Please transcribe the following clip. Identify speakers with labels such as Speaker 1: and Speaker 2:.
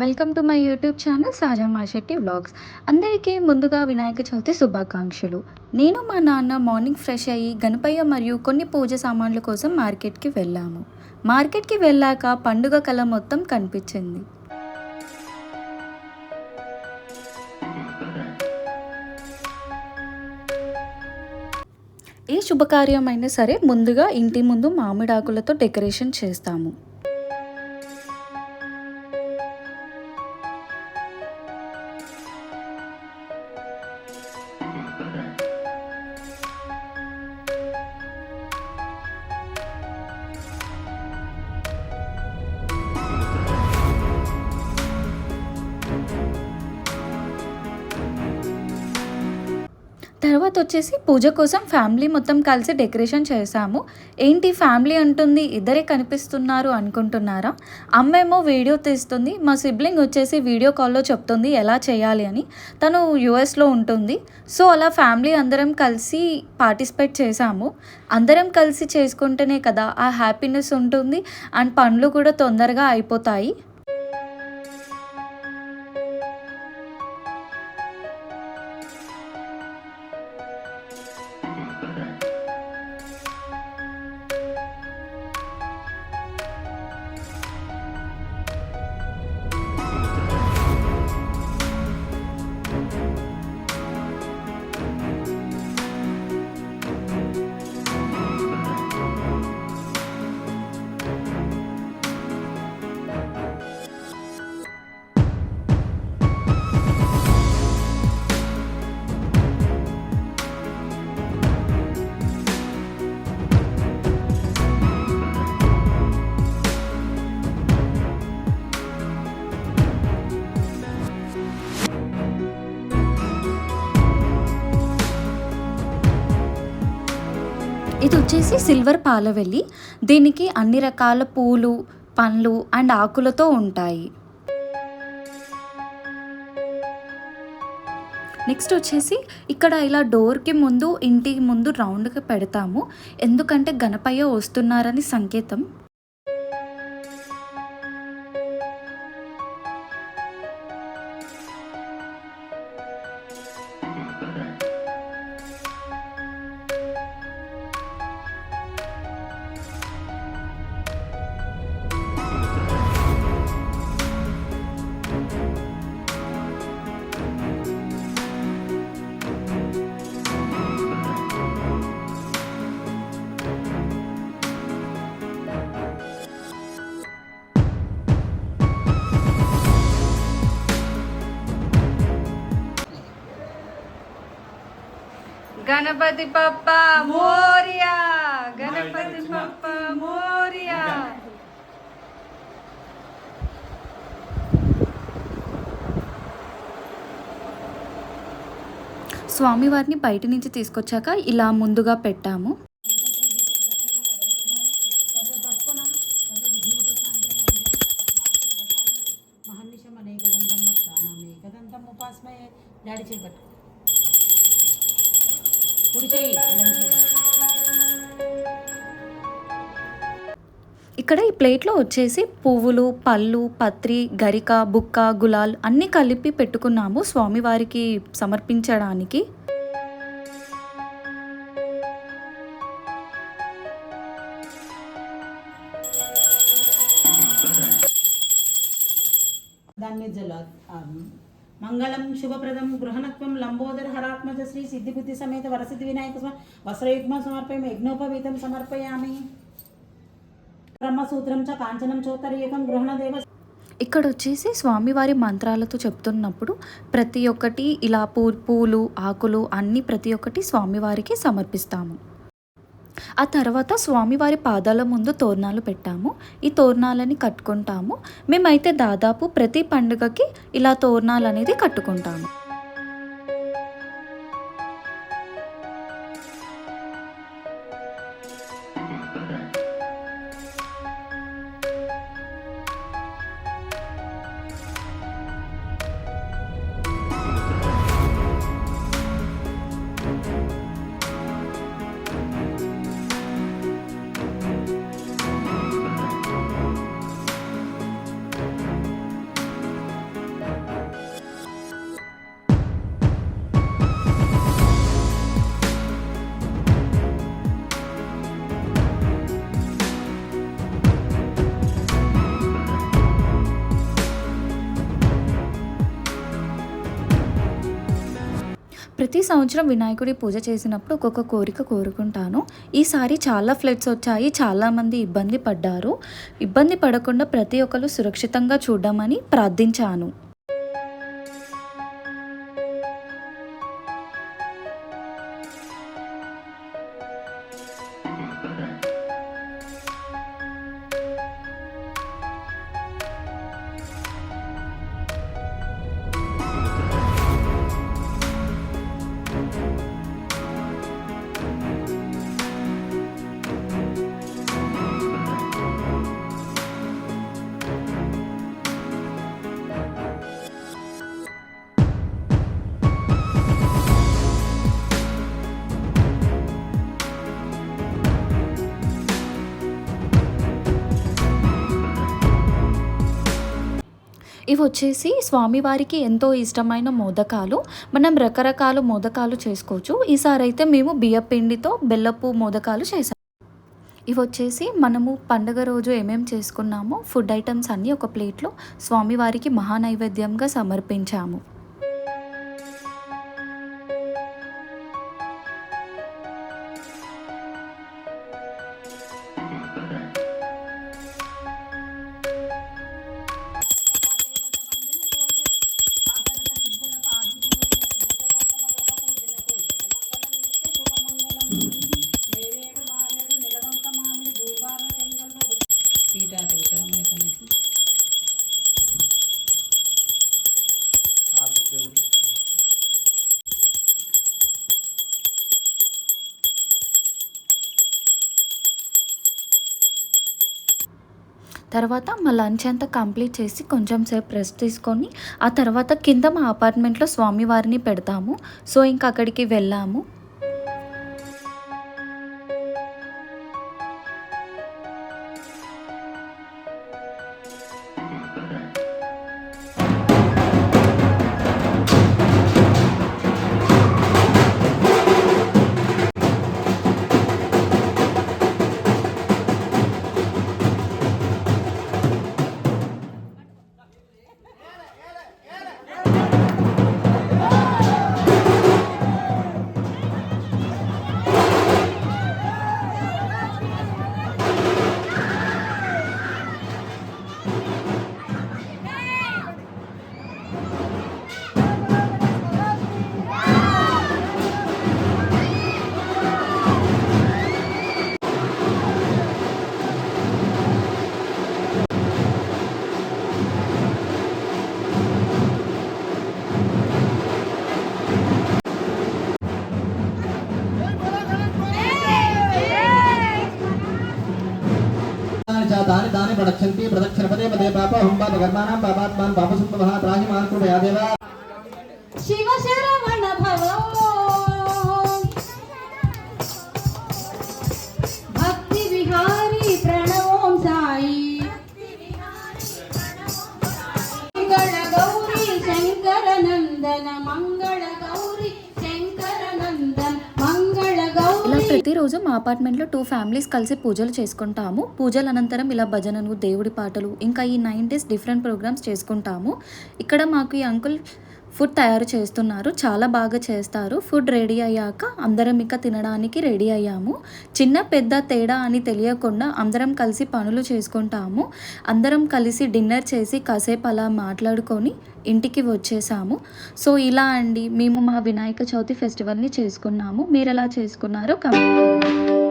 Speaker 1: Welcome to my YouTube channel Sajamma Shetty vlogs. అందరికీ ముందుగా వినాయక చవితి శుభాకాంక్షలు. నేను మా నాన్న మార్నింగ్ ఫ్రెష్ అయ్యి గణపయ్య మరియు కొన్ని పూజ సామాన్ల కోసం మార్కెట్కి వెళ్ళాము. మార్కెట్కి వెళ్ళాక పండుగ కళ మొత్తం కనిపించింది. ఏ శుభకార్యమైనా సరే ముందుగా ఇంటి ముందు మామిడాకులతో డెకరేషన్ చేస్తాము. తర్వాత వచ్చేసి పూజ కోసం ఫ్యామిలీ మొత్తం కలిసి డెకరేషన్ చేశాము. ఏంటి ఫ్యామిలీ అంటుంది, ఇద్దరే కనిపిస్తున్నారు అనుకుంటున్నారా? అమ్మేమో వీడియో తీస్తుంది, మా సిబ్లింగ్ వచ్చేసి వీడియో కాల్లో చెప్తుంది ఎలా చేయాలి అని. తను యూఎస్లో ఉంటుంది. సో అలా ఫ్యామిలీ అందరం కలిసి పార్టిసిపేట్ చేశాము. అందరం కలిసి చేసుకుంటేనే కదా ఆ హ్యాపీనెస్ ఉంటుంది అండ్ పనులు కూడా తొందరగా అయిపోతాయి. ఇది వచ్చేసి సిల్వర్ పాలవెల్లి. దీనికి అన్ని రకాల పూలు, పండ్లు అండ్ ఆకులతో ఉంటాయి. నెక్స్ట్ వచ్చేసి ఇక్కడ ఇలా డోర్కి ముందు ఇంటి ముందు రౌండ్గా పెడతాము. ఎందుకంటే గణపయ్య వస్తున్నారని సంకేతం. గణపతి పప్ప మోరియా, గణపతి పప్ప మోరియా. స్వామివారిని బయట నుంచి తీసుకొచ్చాక ఇలా ముందుగా పెట్టాము. ఇక్కడ ఈ ప్లేట్లో వచ్చేసి పువ్వులు, పళ్ళు, పత్రి, గరిక, బుక్క, గులాల్ అన్నీ కలిపి పెట్టుకున్నాము స్వామివారికి సమర్పించడానికి.
Speaker 2: మంగళం శుభప్రదం గృహణత్వం లంబోదర హరాత్మజ శ్రీ సిద్ధిబుద్ధి సమేత వరసిద్ధి వినాయక వస్త్రయుగ్మ సమర్పయామి, యజ్ఞోపవీతం సమర్పయామి. బ్రహ్మసూత్రం చ కాంచనం చోత్తరయుగం గృహణదేవ.
Speaker 1: ఇక్కడ వచ్చేసి స్వామివారి మంత్రాలతో చెప్తున్నప్పుడు ప్రతి ఒక్కటి ఇలా పూలు, ఆకులు అన్నీ ప్రతి ఒక్కటి స్వామివారికి సమర్పిస్తాము. ఆ తర్వాత స్వామివారి పాదాల ముందు తోరణాలు పెట్టాము. ఈ తోరణాలని కట్టుకుంటాము. మేమైతే దాదాపు ప్రతి పండుగకి ఇలా తోరణాలు అనేది కట్టుకుంటాము. ప్రతి సంవత్సరం వినాయకుడి పూజ చేసినప్పుడు ఒక్కొక్క కోరిక కోరుకుంటాను. ఈసారి చాలా ఫ్లడ్స్ వచ్చాయి. చాలామంది ఇబ్బంది పడ్డారు. ఇబ్బంది పడకుండా ప్రతి ఒక్కరు సురక్షితంగా చూడమని ప్రార్థించాను. ఇవి వచ్చేసి స్వామివారికి ఎంతో ఇష్టమైన మోదకాలు. మనం రకరకాల మోదకాలు చేసుకోవచ్చు. ఈసారి అయితే మేము బియ్యపిండితో బెల్లపు మోదకాలు చేసాం. ఇవి వచ్చేసి మనము పండుగ రోజు ఏమేమి చేసుకున్నామో ఫుడ్ ఐటమ్స్ అన్నీ ఒక ప్లేట్లో స్వామివారికి మహానైవేద్యంగా సమర్పించాము. తర్వాత మా లంచ్ అంతా కంప్లీట్ చేసి కొంచెం సేపు రెస్ట్ తీసుకొని ఆ తర్వాత కింద మా అపార్ట్మెంట్లో స్వామివారిని పెడతాము. సో ఇంకా అక్కడికి వెళ్ళాము.
Speaker 3: दानि दानि प्रदक्षन्ति प्रदक्षिणपदे पदे पाप हुं पाप कर्माणां पापात्मान् पापसुत्तमः त्राहिमान् कृपयादेव
Speaker 4: शिव शरवण भव भक्ति विहारी प्रणवों साई मंगल गौरी शंकर नंदन मंगल गौरी शंकर नंदन मंगल
Speaker 1: ఇలా
Speaker 4: गौरी
Speaker 1: ప్రతిరోజు మా అపార్ట్మెంట్లో 2 ఫ్యామిలీస్ కలిసి పూజలు చేసుకుంటాము. పూజల అనంతరం ఇలా భజనలు, దేవుడి పాటలు, ఇంకా ఈ 9 days డిఫరెంట్ ప్రోగ్రామ్స్ చేసుకుంటాము. ఇక్కడ మాకు ఈ అంకుల్ ఫుడ్ తయారు చేస్తున్నారు. చాలా బాగా చేస్తారు. ఫుడ్ రెడీ అయ్యాక అందరం ఇక తినడానికి రెడీ అయ్యాము. చిన్న పెద్ద తేడా అని తెలియకుండా అందరం కలిసి పనులు చేసుకుంటాము. అందరం కలిసి డిన్నర్ చేసి కాసేపు అలా మాట్లాడుకొని ఇంటికి వచ్చేసాము. సో ఇలా అండి మేము మా వినాయక చవితి ఫెస్టివల్ని చేసుకున్నాము. మీరు ఎలా చేసుకున్నారో కమెంట్